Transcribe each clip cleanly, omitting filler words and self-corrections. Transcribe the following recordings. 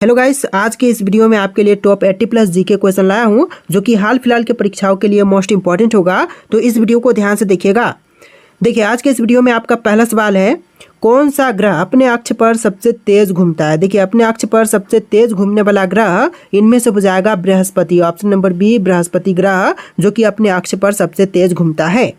Hello guys, आज के इस वीडियो में आपके लिए टॉप 80 प्लस जीके क्वेश्चन लाया हूं जो कि हाल फिलहाल के परीक्षाओं के लिए मोस्ट इंपॉर्टेंट होगा। तो इस वीडियो को ध्यान से देखिएगा। देखिए, आज के इस वीडियो में आपका पहला सवाल है, कौन सा ग्रह अपने अक्ष पर सबसे तेज घूमता है। देखिए, अपने अक्ष पर सबसे तेज घूमने वाला ग्रह इनमें से हो जाएगा बृहस्पति। ऑप्शन नंबर बी, बृहस्पति ग्रह जो कि अपने अक्ष पर सबसे तेज घूमता है।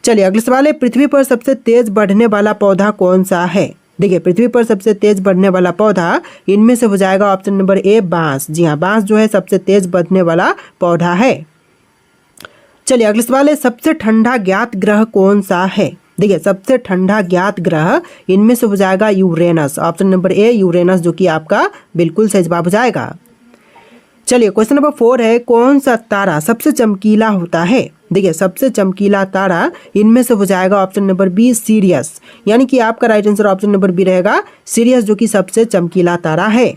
चलिए, अगला सवाल है, पृथ्वी पर सबसे तेज बढ़ने वाला पौधा कौन सा है। देखिए, पृथ्वी पर सबसे तेज बढ़ने वाला पौधा इनमें से हो जाएगा ऑप्शन नंबर ए, बांस। जी हाँ, बांस जो है सबसे तेज बढ़ने वाला पौधा है। चलिए, अगला सवाल है, सबसे ठंडा ज्ञात ग्रह कौन सा है। देखिए, सबसे ठंडा ज्ञात ग्रह इनमें से हो जाएगा Uranus. Option number A, Uranus जो कि आपका बिल्कुल सही जवाब हो जाएगा। चलिए, क्वेश्चन नंबर 4 है, कौन सा तारा सबसे चमकीला होता है। देखिए, सबसे चमकीला तारा इनमें से हो जाएगा ऑप्शन नंबर बी, सीरियस। यानी कि आपका right answer option number B रहेगा, सीरियस जो कि सबसे चमकीला तारा है।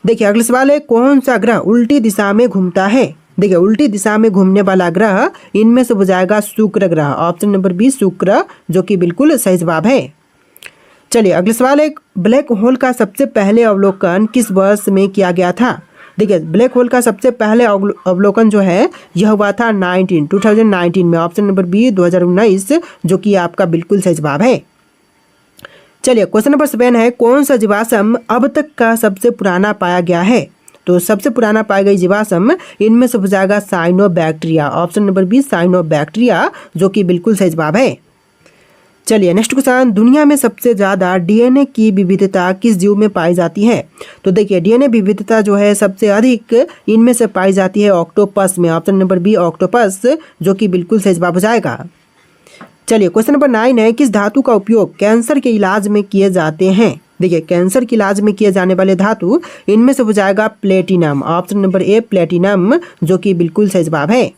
देखिए, अगला सवाल है, कौन सा ग्रह उल्टी दिशा में घूमता है। देखिए, उल्टी दिशा में घूमने वाला ग्रह इनमें से हो जाएगा शुक्र ग्रह। ऑप्शन नंबर बी, शुक्र जो कि बिल्कुल सही जवाब है। चलिए, अगला सवाल है, ब्लैक होल का सबसे पहले अवलोकन किस वर्ष में किया गया था। देखिए, ब्लैक होल का सबसे पहले अवलोकन जो है यह हुआ था 2019 में। ऑप्शन नंबर बी, 2019 जो कि आपका बिल्कुल सही जवाब है। चलिए, क्वेश्चन नंबर 7 है, कौन सा जीवाश्म अब तक का सबसे पुराना पाया गया है। तो सबसे पुराना पाई गई जीवाश्म इनमें से हो जाएगा cyanobacteria. Option number B, cyanobacteria जो कि बिल्कुल सही जवाब है। चलिए, नेक्स्ट क्वेश्चन, दुनिया में सबसे ज़्यादा डीएनए की विविधता किस जीव में पाई जाती है। तो देखिए, डीएनए विविधता जो है सबसे अधिक इनमें से पाई जाती है ऑक्टोपस में। ऑप्शन नंबर बी, ऑक्टोपस जो कि बिल्कुल सही जवाब हो जाएगा। चलिए, क्वेश्चन नंबर 9 है, किस धातु का उपयोग कैंसर के इलाज में किए जाते हैं। देखिए, कैंसर के इलाज में किए जाने वाले धातु इनमें से हो जाएगा platinum. Option number A, platinum जो कि बिल्कुल सही जवाब है।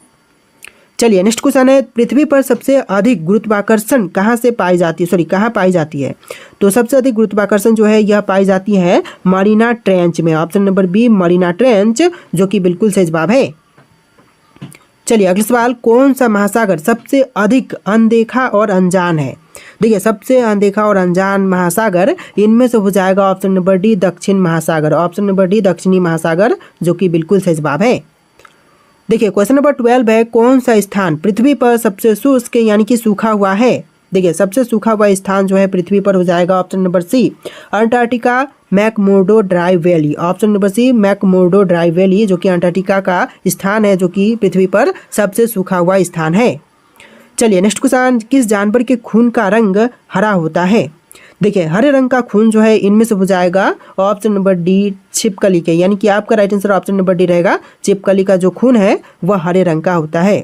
चलिए, नेक्स्ट क्वेश्चन है, पृथ्वी पर सबसे अधिक गुरुत्वाकर्षण कहाँ पाई जाती है। तो सबसे अधिक गुरुत्वाकर्षण जो है यह पाई जाती है मरीना ट्रेंच में। Option number B, Mariana Trench जो कि बिल्कुल सही जवाब है। चलिए, अगला सवाल, कौन सा महासागर सबसे अधिक अनदेखा और अनजान है। देखिए, सबसे अनदेखा और अनजान महासागर इनमें से हो जाएगा ऑप्शन नंबर डी, दक्षिण महासागर। ऑप्शन नंबर डी, दक्षिणी महासागर जो कि बिल्कुल सही जवाब है। देखिए, क्वेश्चन नंबर 12 है, कौन सा स्थान पृथ्वी पर सबसे शुष्क यानी कि सूखा हुआ है। देखिए, सबसे सूखा हुआ स्थान जो है पृथ्वी पर हो जाएगा option number C, Antarctica McMurdo Dry Valley. Option number C, McMurdo Dry Valley जो कि अंटार्कटिका का स्थान है जो कि पृथ्वी पर सबसे सूखा हुआ स्थान है। चलिए, नेक्स्ट क्वेश्चन, किस जानवर के खून का रंग हरा होता है। देखिए, हरे रंग का खून जो है इनमें से हो जाएगा ऑप्शन नंबर डी, छिपकली के। यानी कि आपका right answer option number D रहेगा, छिपकली का जो खून है वह हरे रंग का होता है।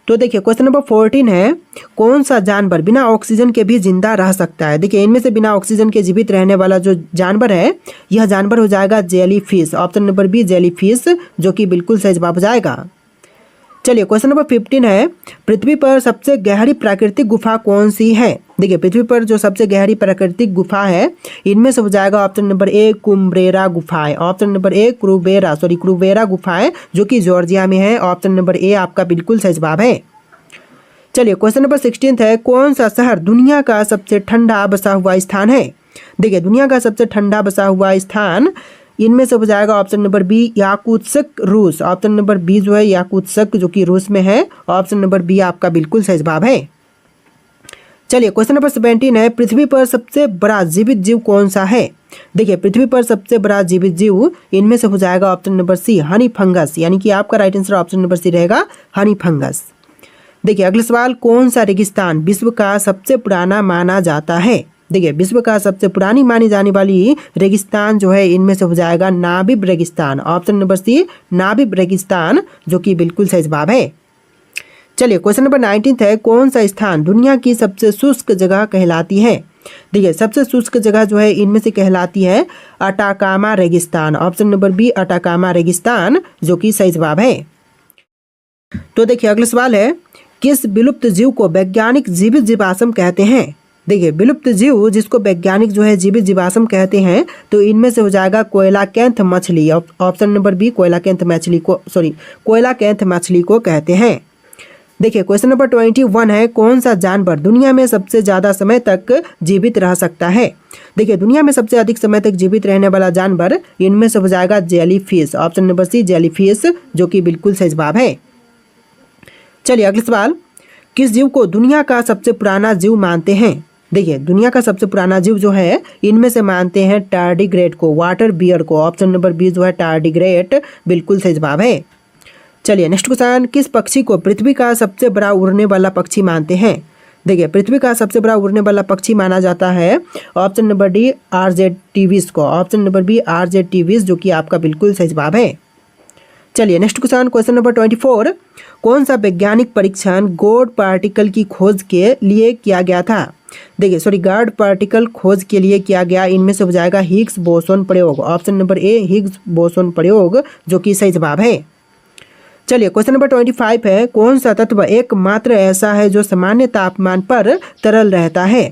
तो देखिए, क्वेश्चन नंबर 14 है, कौन सा जानवर बिना ऑक्सीजन के भी जिंदा रह सकता है। देखिए, इनमें से बिना ऑक्सीजन के जीवित रहने वाला जो जानवर है यह जानवर हो जाएगा jelly fish. Option number B, jelly fish जो कि बिल्कुल सही जवाब हो जाएगा। चलिए, क्वेश्चन नंबर 15 है, पृथ्वी पर सबसे गहरी प्राकृतिक गुफा कौन सी है। देखिए, पृथ्वी पर जो सबसे गहरी प्राकृतिक गुफा है इनमें से हो जाएगा ऑप्शन नंबर ए, कुम्ब्रेरा गुफाएं। ऑप्शन नंबर ए, क्रूबेरा गुफाएं जो कि जॉर्जिया में है। ऑप्शन नंबर ए आपका बिल्कुल सही जवाब है। चलिए, क्वेश्चन नंबर 16 है, कौन सा शहर दुनिया का सबसे ठंडा बसा हुआ स्थान है। देखिए, दुनिया का सबसे ठंडा बसा हुआ स्थान इनमें से हो जाएगा ऑप्शन नंबर बी, याकुत्स्क, रूस। ऑप्शन नंबर बी जो है याकुत्स्क जो कि रूस में है। ऑप्शन नंबर बी आपका बिल्कुल सही जवाब है। चलिए, क्वेश्चन नंबर 17 है, पृथ्वी पर सबसे बड़ा जीवित जीव कौन सा है। देखिए, पृथ्वी पर सबसे बड़ा जीवित जीव इनमें से हो जाएगा option number C, honey fungus. यानी कि आपका right answer option number C रहेगा, हनी फंगस। देखिए, अगला सवाल, कौन सा रेगिस्तान विश्व का सबसे पुराना माना जाता है। देखिए, विश्व का सबसे पुरानी मानी जाने वाली रेगिस्तान जो है इनमें से हो जाएगा नाबिब रेगिस्तान। ऑप्शन नंबर सी, नाबिब रेगिस्तान जो कि बिल्कुल सही जवाब है। चलिए, क्वेश्चन नंबर 19 है, कौन सा स्थान दुनिया की सबसे शुष्क जगह कहलाती है। देखिए, सबसे शुष्क जगह जो है इनमें से कहलाती है अटाकामा रेगिस्तान। ऑप्शन नंबर बी, अटाकामा रेगिस्तान जो कि सही जवाब है। तो देखिए, अगला सवाल है, किस विलुप्त जीव को वैज्ञानिक जीवित जीवाश्म कहते हैं। देखिए, विलुप्त जीव जिसको वैज्ञानिक जो है जीवित जीवाश्म कहते हैं तो इनमें से हो जाएगा कोयलाकैंथ मछली। ऑप्शन नंबर बी, कोयलाकैंथ मछली को कहते हैं। देखिए क्वेश्चन नंबर 21 है, कौन सा जानवर दुनिया में सबसे ज़्यादा समय तक जीवित रह सकता है। देखिए दुनिया में सबसे अधिक समय तक जीवित रहने वाला जानवर इनमें से हो जाएगा jellyfish, option number C jellyfish, जो कि बिल्कुल सही जवाब है। चलिए अगला सवाल, किस जीव को दुनिया का सबसे पुराना जीव मानते हैं। देखिए दुनिया का सबसे पुराना जीव जो है इनमें से मानते हैं टार्डिग्रेड को, वाटर बियर को, ऑप्शन नंबर बी जो है टार्डिग्रेड बिल्कुल सही जवाब है। चलिए नेक्स्ट क्वेश्चन, किस पक्षी को पृथ्वी का सबसे बड़ा उड़ने वाला पक्षी मानते हैं। देखिए पृथ्वी का सबसे बड़ा उड़ने वाला पक्षी माना जाता है ऑप्शन नंबर डी आरजेटिविस को, ऑप्शन नंबर बी आरजेटिविस, जो कि आपका बिल्कुल सही जवाब है। चलिए नेक्स्ट क्वेश्चन, क्वेश्चन नंबर 24, कौन सा वैज्ञानिक परीक्षण गॉड पार्टिकल की खोज के लिए किया गया था। देखिए गॉड पार्टिकल खोज के लिए किया गया, इनमें से हो जाएगा हिग्स बोसोन प्रयोग, option number A Higgs boson प्रयोग, जो कि सही जवाब है। चलिए क्वेश्चन नंबर 25 है, कौन सा तत्व एकमात्र ऐसा है जो सामान्य तापमान पर तरल रहता है।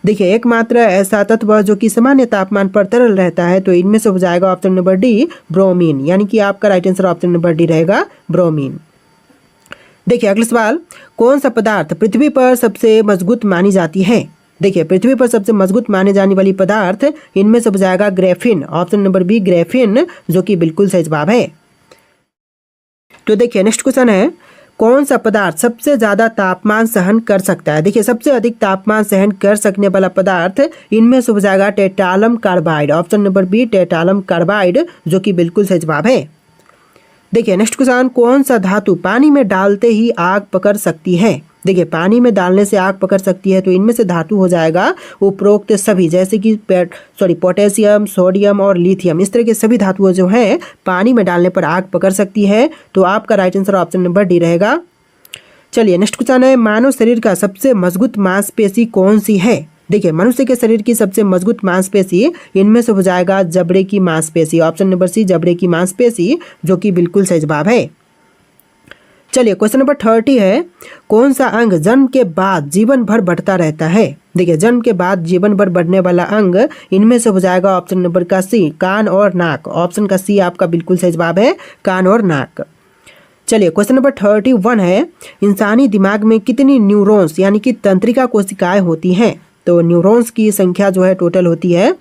देखिए एकमात्र ऐसा तत्व जो कि सामान्य तापमान पर तरल रहता है, तो इनमें से हो जाएगा ऑप्शन नंबर डी ब्रोमीन, यानी कि आपका right answer option number D रहेगा ब्रोमीन। देखिए अगला सवाल, कौन सा पदार्थ पृथ्वी पर सबसे मजबूत मानी जाती है। देखिए पृथ्वी पर सबसे मजबूत माने जाने वाली पदार्थ इनमें से हो जाएगा graphene, option number B graphene, जो कि बिल्कुल सही जवाब है। तो देखिए नेक्स्ट क्वेश्चन है, कौन सा पदार्थ सबसे ज़्यादा तापमान सहन कर सकता है। देखिए सबसे अधिक तापमान सहन कर सकने वाला पदार्थ इनमें से हो जाएगा tantalum carbide, option number B tantalum carbide, जो कि बिल्कुल सही जवाब है। देखिए नेक्स्ट क्वेश्चन, कौन सा धातु पानी में डालते ही आग पकड़ सकती है। देखिए पानी में डालने से आग पकड़ सकती है, तो इनमें से धातु हो जाएगा उपरोक्त सभी, जैसे कि पोटेशियम, सोडियम और लिथियम, इस तरह के सभी धातुओं जो हैं पानी में डालने पर आग पकड़ सकती है, तो आपका right answer option number D रहेगा। चलिए नेक्स्ट क्वेश्चन है, मानव शरीर का सबसे मजबूत मांसपेशी कौन सी है। देखिए मनुष्य के शरीर की सबसे मजबूत मांसपेशी इनमें से हो जाएगा जबड़े की मांसपेशी, ऑप्शन नंबर सी जबड़े की मांसपेशी, जो कि बिल्कुल सही जवाब है। चलिए क्वेश्चन नंबर 30 है, कौन सा अंग जन्म के बाद जीवन भर बढ़ता रहता है। देखिए जन्म के बाद जीवन भर बढ़ने वाला अंग इनमें से हो जाएगा ऑप्शन नंबर का सी कान और नाक, ऑप्शन का सी आपका बिल्कुल सही जवाब है, कान और नाक। चलिए क्वेश्चन नंबर 31 है, इंसानी दिमाग में कितनी न्यूरॉन्स यानी कि तंत्रिका कोशिकाएं होती हैं। तो न्यूरॉन्स की संख्या जो है टोटल होती है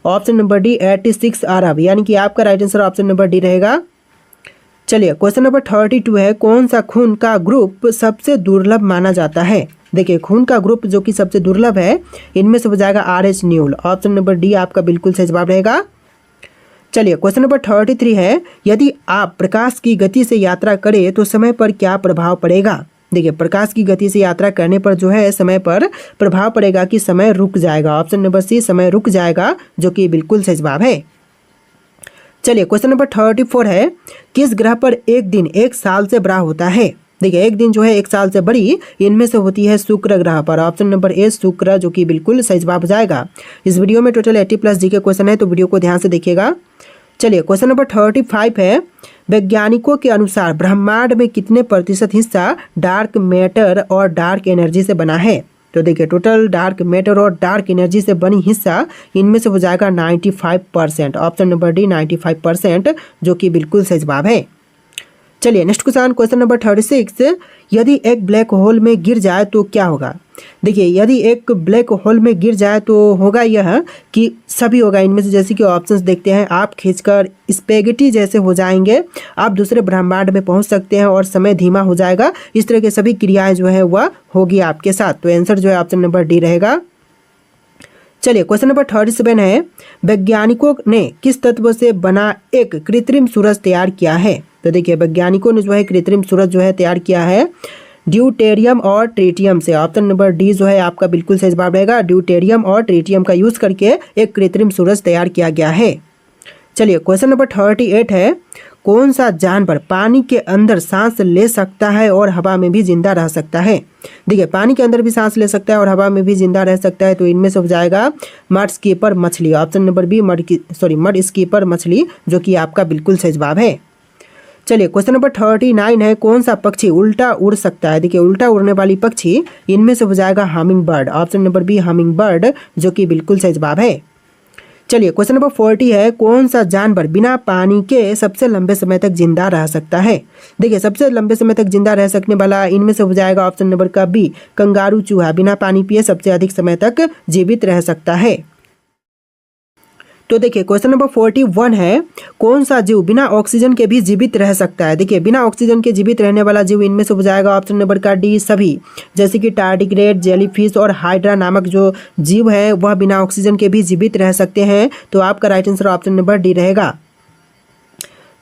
ऑप्शन नंबर डी 86 अरब, यानी कि आपका right answer option number D रहेगा। चलिए क्वेश्चन नंबर 32 है, कौन सा खून का ग्रुप सबसे दुर्लभ माना जाता है। देखिए खून का ग्रुप जो कि सबसे दुर्लभ है इनमें से हो जाएगा RH न्यूल, ऑप्शन नंबर डी आपका बिल्कुल सही जवाब रहेगा। चलिए क्वेश्चन नंबर 33 है, यदि आप प्रकाश की गति से यात्रा करें तो समय पर क्या प्रभाव पड़ेगा। देखिए प्रकाश की गति से यात्रा करने पर जो है समय पर प्रभाव पड़ेगा कि समय रुक जाएगा, ऑप्शन नंबर सी समय रुक जाएगा, जो कि बिल्कुल सही जवाब है। चलिए क्वेश्चन नंबर 34 है, किस ग्रह पर एक दिन एक साल से बड़ा होता है। देखिए एक दिन जो है एक साल से बड़ी इनमें से होती है शुक्र ग्रह पर, ऑप्शन नंबर ए शुक्र, जो कि बिल्कुल सही जवाब हो जाएगा। इस वीडियो में टोटल 80+ जी के क्वेश्चन है, तो वीडियो को ध्यान से देखिएगा। चलिए क्वेश्चन नंबर 35 है, वैज्ञानिकों के अनुसार ब्रह्मांड में कितने प्रतिशत हिस्सा डार्क मैटर और डार्क एनर्जी से बना है। तो देखिए टोटल डार्क मैटर और डार्क एनर्जी से बनी हिस्सा इनमें से हो जाएगा 95%, ऑप्शन नंबर डी 95%, जो कि बिल्कुल सही जवाब है। चलिए नेक्स्ट क्वेश्चन, क्वेश्चन नंबर 36, यदि एक ब्लैक होल में गिर जाए तो क्या होगा। देखिए यदि एक ब्लैक होल में गिर जाए तो होगा यह कि सभी होगा इनमें से, जैसे कि ऑप्शंस देखते हैं, आप खींचकर स्पेगेटी जैसे हो जाएंगे, आप दूसरे ब्रह्मांड में पहुंच सकते हैं और समय धीमा हो जाएगा, इस तरह के सभी क्रियाएं जो है वह होगी आपके साथ, तो आंसर जो है ऑप्शन नंबर डी रहेगा। चलिए क्वेश्चन नंबर 37 है, वैज्ञानिकों ने किस तत्व से बना एक कृत्रिम सूरज तैयार किया है। तो देखिए वैज्ञानिकों ने जो है कृत्रिम सूरज जो है तैयार किया है ड्यूटेरियम और ट्रिटियम से, ऑप्शन नंबर डी जो है आपका बिल्कुल सही जवाब रहेगा। ड्यूटेरियम और ट्रिटियम का यूज करके एक कृत्रिम सूरज तैयार किया गया है। चलिए क्वेश्चन नंबर 38 है, कौन सा जानवर पानी के अंदर सांस ले सकता है और हवा में भी जिंदा रह सकता है। देखिए पानी के अंदर भी सांस ले सकता है और हवा में भी जिंदा रह सकता है, तो इनमें से हो जाएगा मड स्कीपर मछली, option number B mud skipper मछली, जो कि आपका बिल्कुल सही जवाब है। चलिए क्वेश्चन नंबर 39 है, कौन सा पक्षी उल्टा उड़ सकता है। देखिए उल्टा उड़ने वाली पक्षी इनमें से हो जाएगा humming bird, option number B humming bird, जो कि बिल्कुल सही जवाब है। चलिए क्वेश्चन नंबर 40 है, कौन सा जानवर बिना पानी के सबसे लंबे समय तक जिंदा रह सकता है। देखिए सबसे लंबे समय तक जिंदा रह सकने वाला इनमें से हो जाएगा ऑप्शन नंबर का बी, कंगारू चूहा बिना पानी पिए सबसे अधिक समय तक जीवित रह सकता है। तो देखिए क्वेश्चन नंबर 41 है, कौन सा जीव बिना ऑक्सीजन के भी जीवित रह सकता है। देखिए बिना ऑक्सीजन के जीवित रहने वाला जीव इनमें से हो जाएगा ऑप्शन नंबर का डी, सभी, जैसे कि टार्डिग्रेड, जेलीफिश और हाइड्रा नामक जो जीव है वह बिना ऑक्सीजन के भी जीवित रह सकते हैं। तो आपका right answer option number D रहेगा।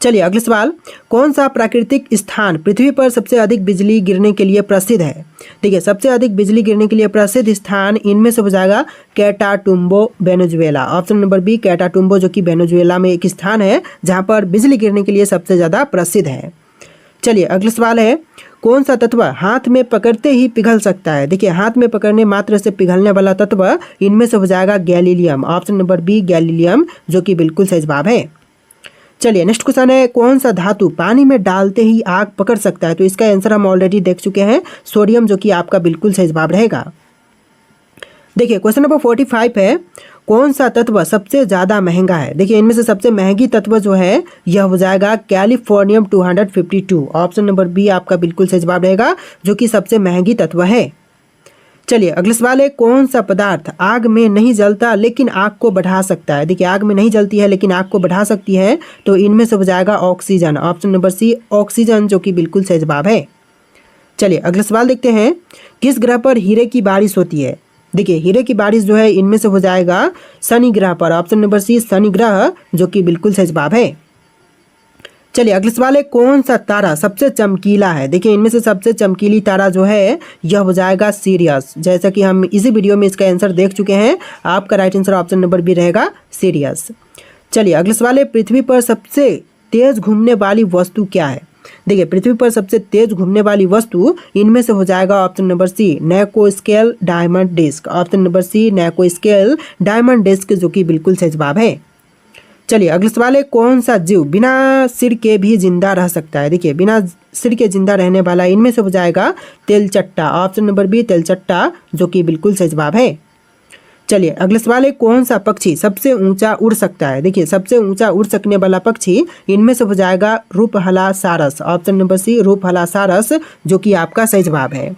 चलिए अगला सवाल, कौन सा प्राकृतिक स्थान पृथ्वी पर सबसे अधिक बिजली गिरने के लिए प्रसिद्ध है। देखिए सबसे अधिक बिजली गिरने के लिए प्रसिद्ध स्थान इनमें से हो जाएगा कैटाटुम्बो, वेनेजुएला। ऑप्शन नंबर बी कैटाटुम्बो, जो कि वेनेजुएला में एक स्थान है जहां पर बिजली गिरने के लिए सबसे ज़्यादा प्रसिद्ध है। चलिए अगला सवाल है, कौन सा तत्व हाथ में पकड़ते ही पिघल सकता है। देखिए हाथ में पकड़ने मात्र से पिघलने वाला तत्व इनमें से हो जाएगा gallium. Option number B gallium, जो कि बिल्कुल सही जवाब है। चलिए नेक्स्ट क्वेश्चन है, कौन सा धातु पानी में डालते ही आग पकड़ सकता है। तो इसका आंसर हम ऑलरेडी देख चुके हैं, सोडियम, जो कि आपका बिल्कुल सही जवाब रहेगा। देखिए क्वेश्चन नंबर 45 है, कौन सा तत्व सबसे ज़्यादा महंगा है। देखिए इनमें से सबसे महंगी तत्व जो है यह हो जाएगा कैलिफोर्नियम 252। ऑप्शन नंबर बी आपका बिल्कुल सही जवाब रहेगा, जो कि सबसे महंगी तत्व है। चलिए अगला सवाल है, कौन सा पदार्थ आग में नहीं जलता लेकिन आग को बढ़ा सकता है। देखिए आग में नहीं जलती है लेकिन आग को बढ़ा सकती है। तो इनमें से हो जाएगा oxygen. Option number C oxygen, जो कि बिल्कुल सही जवाब है। चलिए अगला सवाल देखते हैं, किस ग्रह पर हीरे की बारिश होती है। देखिए हीरे की बारिश जो है इनमें से हो जाएगा शनि ग्रह पर। ऑप्शन नंबर सी शनि ग्रह, जो कि बिल्कुल सही जवाब है। चलिए अगला सवाल है, कौन सा तारा सबसे चमकीला है। देखिए इनमें से सबसे चमकीली तारा जो है यह हो जाएगा सीरियस। जैसा कि हम इसी वीडियो में इसका आंसर देख चुके हैं, आपका right answer option number B रहेगा सीरियस। चलिए अगला सवाल है, पृथ्वी पर सबसे तेज घूमने वाली वस्तु क्या है। देखिए पृथ्वी पर सबसे तेज घूमने वाली वस्तु इनमें से हो जाएगा option number C nanoscale diamond disc. Option number C nanoscale diamond disc, जो कि बिल्कुल सही जवाब है। चलिए अगला सवाल है, कौन सा जीव बिना सिर के भी जिंदा रह सकता है। देखिए बिना सिर के जिंदा रहने वाला इनमें से हो जाएगा तेलचट्टा। ऑप्शन नंबर बी तेलचट्टा, जो कि बिल्कुल सही जवाब है। चलिए अगला सवाल है, कौन सा पक्षी सबसे ऊंचा उड़ सकता है। देखिए सबसे ऊंचा उड़ सकने वाला पक्षी इनमें से हो जाएगा रूपहला सारस। ऑप्शन नंबर सी रूपहला सारस, जो कि आपका सही जवाब है।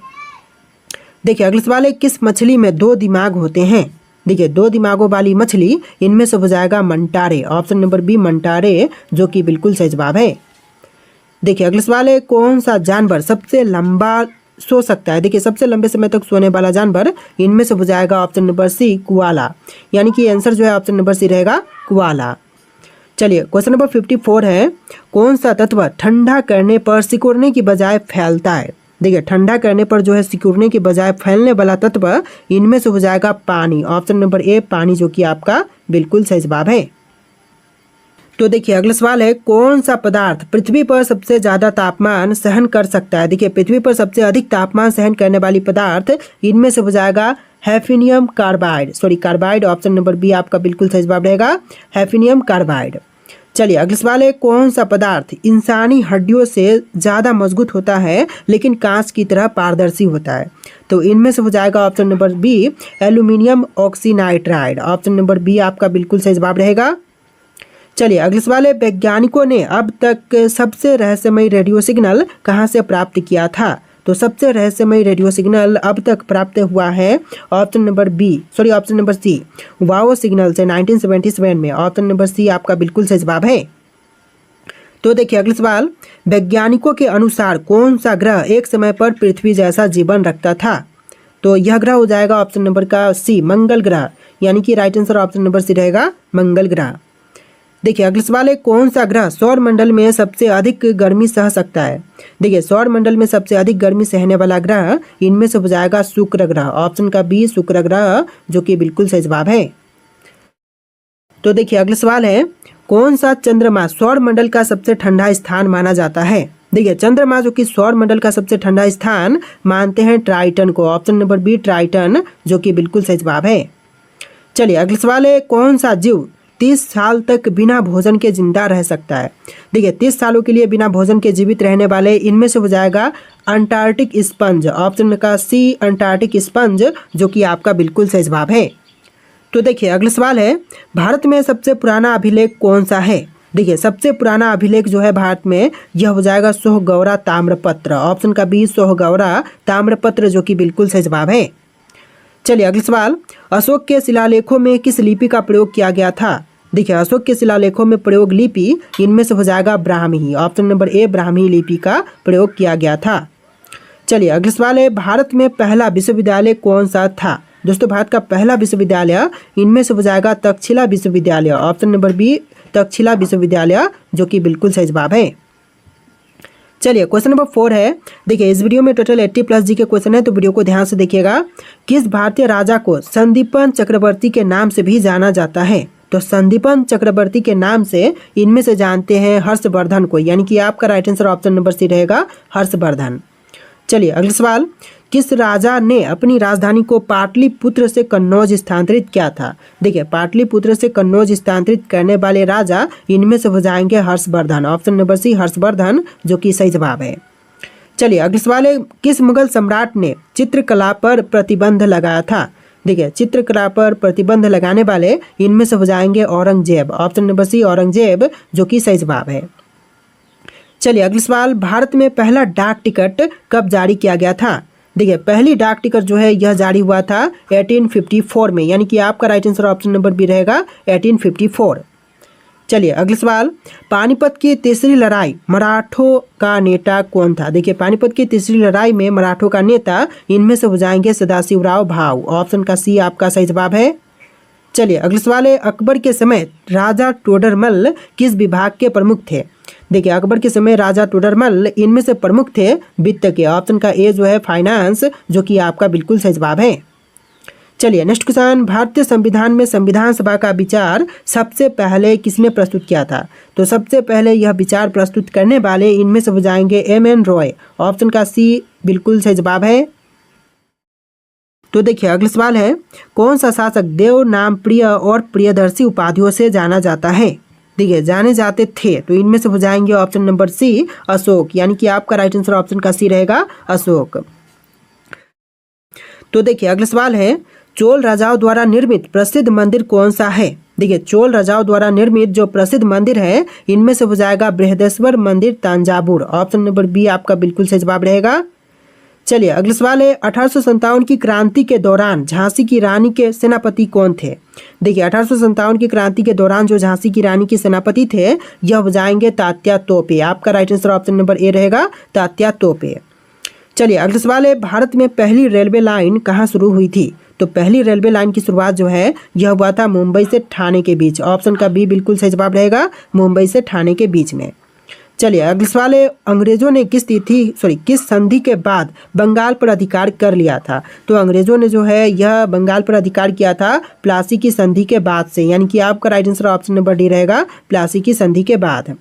देखिए अगला सवाल है, किस मछली में 2 दिमाग होते हैं। देखिए 2 दिमागों वाली मछली इनमें से हो जाएगा मंटारे। ऑप्शन नंबर बी मंटारे, जो कि बिल्कुल सही जवाब है। देखिए अगला सवाल है, कौन सा जानवर सबसे लंबा सो सकता है। देखिए सबसे लंबे समय तक सोने वाला जानवर इनमें से हो जाएगा ऑप्शन नंबर सी कुआला, यानी कि आंसर जो है ऑप्शन नंबर सी रहेगा कुआला। चलिए क्वेश्चन नंबर 54 है, कौन सा तत्व ठंडा करने पर सिकुड़ने की बजाय फैलता है। देखिए ठंडा करने पर जो है सिकुड़ने के बजाय फैलने वाला तत्व इनमें से हो जाएगा पानी। ऑप्शन नंबर ए पानी, जो कि आपका बिल्कुल सही जवाब है। तो देखिए अगला सवाल है, कौन सा पदार्थ पृथ्वी पर सबसे ज़्यादा तापमान सहन कर सकता है। देखिए पृथ्वी पर सबसे अधिक तापमान सहन करने वाली पदार्थ इनमें से हो जाएगा हैफिनियम कार्बाइड। ऑप्शन नंबर बी आपका बिल्कुल सही जवाब रहेगा, हैफिनियम कार्बाइड। चलिए अगला सवाल है, कौन सा पदार्थ इंसानी हड्डियों से ज़्यादा मजबूत होता है लेकिन कांच की तरह पारदर्शी होता है। तो इनमें से हो जाएगा option number B aluminium oxynitride. Option number B आपका बिल्कुल सही जवाब रहेगा। चलिए अगला सवाल है, वैज्ञानिकों ने अब तक सबसे रहस्यमयी रेडियो सिग्नल कहाँ से प्राप्त किया था। तो सबसे रहस्यमयी रेडियो सिग्नल अब तक प्राप्त हुआ है option number C wow signal से 1977 में। ऑप्शन नंबर सी आपका बिल्कुल सही जवाब है। तो देखिए अगला सवाल, वैज्ञानिकों के अनुसार कौन सा ग्रह एक समय पर पृथ्वी जैसा जीवन रखता था। तो यह ग्रह हो जाएगा ऑप्शन नंबर का सी मंगल ग्रह, यानी कि right answer option number C रहेगा मंगल ग्रह। देखिए अगला सवाल है, कौन सा ग्रह सौर मंडल में सबसे अधिक गर्मी सह सकता है। देखिए सौर मंडल में सबसे अधिक गर्मी सहने वाला ग्रह इनमें से हो जाएगा शुक्र ग्रह। ऑप्शन का बी शुक्र ग्रह, जो कि बिल्कुल सही जवाब है। तो देखिए अगला सवाल है, कौन सा चंद्रमा सौर मंडल का सबसे ठंडा स्थान माना जाता है। देखिए चंद्रमा जो कि सौर मंडल का सबसे ठंडा स्थान मानते हैं ट्राइटन को। ऑप्शन नंबर बी ट्राइटन, जो कि बिल्कुल सही जवाब है। चलिए अगला सवाल है, कौन सा जीव 30 साल तक बिना भोजन के जिंदा रह सकता है। देखिए 30 सालों के लिए बिना भोजन के जीवित रहने वाले इनमें से हो जाएगा अंटार्कटिक स्पंज। ऑप्शन का सी अंटार्कटिक स्पंज, जो कि आपका बिल्कुल सही जवाब है। तो देखिए अगला सवाल है, भारत में सबसे पुराना अभिलेख कौन सा है? देखिए सबसे पुराना अभिलेख जो है भारत में, यह हो जाएगा सोहगौरा ताम्रपत्र। ऑप्शन का बी सोहगौरा ताम्रपत्र, जो कि बिल्कुल सही जवाब है। चलिए अगला सवाल, अशोक के शिलालेखों में किस लिपि का प्रयोग किया गया था? देखिए अशोक के शिलालेखों में प्रयोग लिपि इनमें से हो जाएगा Brahmi. Option number A Brahmi लिपि का प्रयोग किया गया था। चलिए अगला सवाल है, भारत में पहला विश्वविद्यालय कौन सा था? दोस्तों भारत का पहला विश्वविद्यालय इनमें से हो जाएगा तक्षशिला विश्वविद्यालय। ऑप्शन नंबर बी तक्षशिला विश्वविद्यालय, जो कि बिल्कुल सही जवाब है। चलिए क्वेश्चन नंबर 4 है। देखिए इस वीडियो में टोटल 80+ जी के क्वेश्चन है, तो वीडियो को ध्यान से देखिएगा। किस भारतीय राजा को संदीपन चक्रवर्ती के नाम से भी जाना जाता है? तो संदीपन चक्रवर्ती के नाम से इनमें से जानते हैं हर्षवर्धन को, यानी कि आपका right answer option number C रहेगा, हर्षवर्धन। चलिए अगला सवाल, किस राजा ने अपनी राजधानी को पाटलिपुत्र से कन्नौज स्थानांतरित किया था? देखिए पाटलिपुत्र से कन्नौज स्थानांतरित करने वाले राजा इनमें से हो जाएंगे Harshvardhan. Option number C Harshvardhan, जो कि सही जवाब है। चलिए अगला सवाल है, किस मुगल सम्राट ने चित्रकला पर प्रतिबंध लगाया था? देखिए चित्रकला पर प्रतिबंध लगाने वाले इनमें से हो जाएंगे Aurangzeb. Option number C Aurangzeb, जो कि सही जवाब है। चलिए अगला सवाल, भारत में पहला डाक टिकट कब जारी किया गया था? देखिए पहली डाक टिकट जो है यह जारी हुआ था 1854 में, यानी कि आपका right answer option number B रहेगा 1854। चलिए अगला सवाल, पानीपत की तीसरी लड़ाई मराठों का नेता कौन था? देखिए पानीपत की तीसरी लड़ाई में मराठों का नेता इनमें से हो जाएंगे सदाशिवराव भाऊ। ऑप्शन का सी आपका सही जवाब है। चलिए अगला सवाल है, अकबर के समय राजा टोडरमल किस विभाग के प्रमुख थे? देखिए अकबर के समय राजा टोडरमल इनमें से प्रमुख थे वित्त के। ऑप्शन का ए जो है फाइनेंस, जो कि आपका बिल्कुल सही जवाब है। चलिए नेक्स्ट क्वेश्चन, भारतीय संविधान में संविधान सभा का विचार सबसे पहले किसने प्रस्तुत किया था? तो सबसे पहले यह विचार प्रस्तुत करने वाले इनमें से हो जाएंगे M.N. रॉय। ऑप्शन का सी बिल्कुल सही जवाब है। तो देखिए अगला सवाल है, कौन सा शासक देव नाम प्रिय और प्रियदर्शी उपाधियों से जाना जाता है? देखिए जाने जाते थे, तो इनमें से हो जाएंगे ऑप्शन नंबर सी अशोक, यानी कि आपका राइट आंसर ऑप्शन का सी रहेगा अशोक। तो देखिए अगला सवाल है, चोल राजाओं द्वारा निर्मित प्रसिद्ध मंदिर कौन सा है? देखिए चोल राजाओं द्वारा निर्मित जो प्रसिद्ध मंदिर है इनमें से हो जाएगा बृहदेश्वर मंदिर तंजावुर। ऑप्शन नंबर बी आपका बिल्कुल सही जवाब रहेगा। चलिए अगला सवाल है, 1857 की क्रांति के दौरान झांसी की रानी के सेनापति कौन थे? देखिए 1857 की क्रांति के दौरान जो झांसी की रानी के सेनापति थे यह हो जाएंगे तात्या तोपे। आपका right answer option number A रहेगा तात्या तोपे। चलिए अगला सवाल है, भारत में पहली रेलवे लाइन कहाँ शुरू हुई थी? तो पहली रेलवे लाइन की शुरुआत जो है यह हुआ था मुंबई से ठाणे के बीच। ऑप्शन का बी बिल्कुल सही जवाब रहेगा, मुंबई से ठाणे के बीच में। चलिए अगले सवाल है, अंग्रेजों ने किस संधि के बाद बंगाल पर अधिकार कर लिया था? तो अंग्रेजों ने जो है यह बंगाल पर अधिकार किया था प्लासी की संधि के बाद से, यानी कि आपका right answer option number D रहेगा प्लासी की संधि के बाद।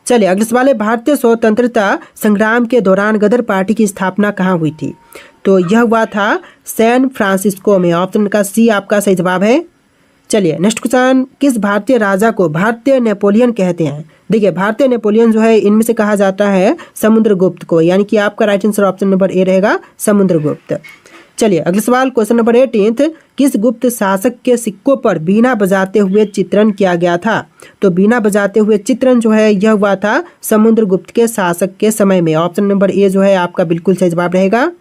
चलिए अगले सवाल है, भारतीय स्वतंत्रता संग्राम के दौरान गदर पार्टी की स्थापना कहाँ हुई थी? तो यह हुआ था सैन फ्रांसिस्को में। ऑप्शन का सी आपका सही जवाब है। चलिए नेक्स्ट क्वेश्चन, किस भारतीय राजा को भारतीय नेपोलियन कहते हैं? देखिए भारतीय नेपोलियन जो है इनमें से कहा जाता है समुद्रगुप्त को, यानी कि आपका right answer option number A रहेगा समुद्रगुप्त। चलिए अगला सवाल क्वेश्चन नंबर 18, किस गुप्त शासक के सिक्कों पर बीना बजाते हुए चित्रण किया गया था? तो बीना बजाते हुए चित्रण जो है यह हुआ था समुद्रगुप्त के शासक के समय में। ऑप्शन नंबर ए जो है आपका बिल्कुल सही जवाब रहेगा।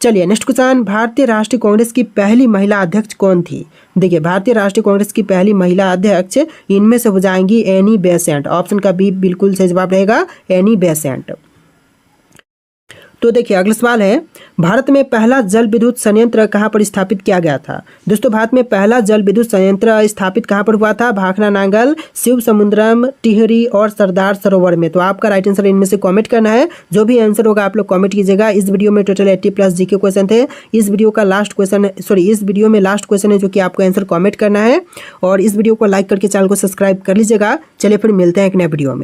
चलिए नेक्स्ट क्वेश्चन, भारतीय राष्ट्रीय कांग्रेस की पहली महिला अध्यक्ष कौन थी? देखिए भारतीय राष्ट्रीय कांग्रेस की पहली महिला अध्यक्ष इनमें से हो जाएंगी एनी बेसेंट। ऑप्शन का बी बिल्कुल सही जवाब रहेगा एनी बेसेंट। तो देखिए अगला सवाल है, भारत में पहला जल विद्युत संयंत्र कहाँ पर स्थापित किया गया था? दोस्तों भारत में पहला जल विद्युत संयंत्र स्थापित कहाँ पर हुआ था? भाखड़ा नांगल, शिव समुद्रम, टिहरी और सरदार सरोवर में। तो आपका राइट आंसर इनमें से कमेंट करना है। जो भी आंसर होगा आप लोग कमेंट कीजिएगा। इस वीडियो में टोटल 80+ जीके क्वेश्चन थे। इस वीडियो का लास्ट क्वेश्चन इस वीडियो में लास्ट क्वेश्चन है जो कि आपको आंसर कॉमेंट करना है, और इस वीडियो को लाइक करके चैनल को सब्सक्राइब कर लीजिएगा। चलिए फिर मिलते हैं एक नए वीडियो में।